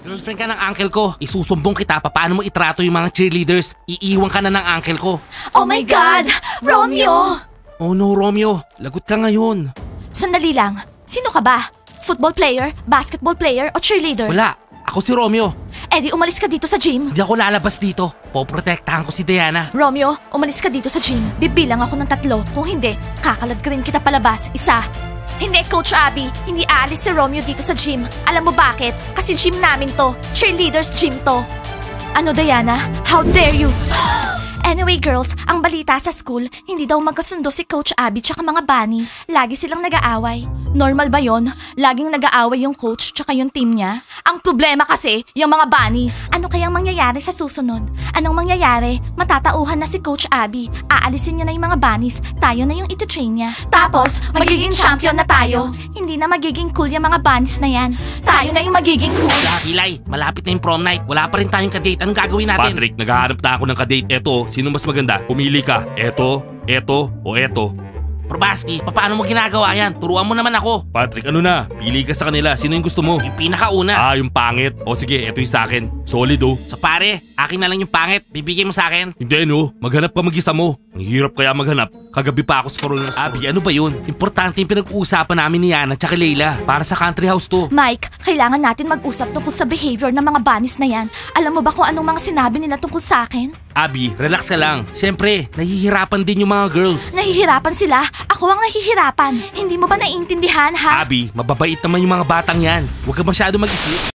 Girlfriend ka ng uncle ko. Isusumbong kita paano mo itrato yung mga cheerleaders. Iiwan ka na ng uncle ko. Oh my God! Romeo! Oh no, Romeo. Lagot ka ngayon. Sandali lang. Sino ka ba? Football player, basketball player, o cheerleader? Wala. Ako si Romeo. Eh di umalis ka dito sa gym. Hindi ako lalabas dito. Poprotektahan ko si Diana. Romeo, umalis ka dito sa gym. Bibilang ako ng 3. Kung hindi, kakalad ka rin kita palabas. 1. Hindi, Coach Abby. Hindi aalis si Romeo dito sa gym. Alam mo bakit? Kasi gym namin to. Cheerleaders gym to. Ano, Diana? How dare you? Anyway, girls, ang balita sa school, hindi daw magkasundo si Coach Abby tsaka mga bunnies. Lagi silang nag-aaway. Normal ba yon? Laging nag-aaway yung coach tsaka yung team niya? Ang problema kasi, yung mga bunnies. Ano kayang mangyayari sa susunod? Anong mangyayari? Matatauhan na si Coach Abby. Aalisin niya na yung mga bunnies. Tayo na yung iti-train niya. Tapos, magiging champion na tayo. Hindi na magiging cool yung mga bunnies na yan. Tayo na yung magiging cool. Hilay, malapit na yung prom night. Wala pa rin tayong kadate. Anong gagawin natin? Patrick, naghahanap na ako ng kadate. Eto, sino mas maganda? Pumili ka. Eto, o eto. Probasti, paano mo ginagawa yan? Turuan mo naman ako. Patrick, ano na? Pili ka sa kanila. Sino yung gusto mo? Yung pinakauna. Yung pangit. O sige, eto yung sa akin. Solid oh. So pare, akin na lang yung pangit. Bibigay mo sa akin. Hindi no, maghanap ka mag-isa mo. Ang hirap kaya maghanap. Kagabi pa ako sa Corona Store. Abi, ano ba yun? Importante yung pinag-uusapan namin ni Yana at Leila. Para sa country house to. Mike, kailangan natin mag-usap tungkol sa behavior ng mga bunnies na yan. Alam mo ba kung anong mga sinabi nila tungkol sa akin? Abi, relax ka lang. Siyempre, nahihirapan din yung mga girls. Nahihirapan sila? Ako ang nahihirapan. Hindi mo ba naiintindihan, ha? Abi, mababait naman yung mga batang yan. Huwag ka masyado mag-isip.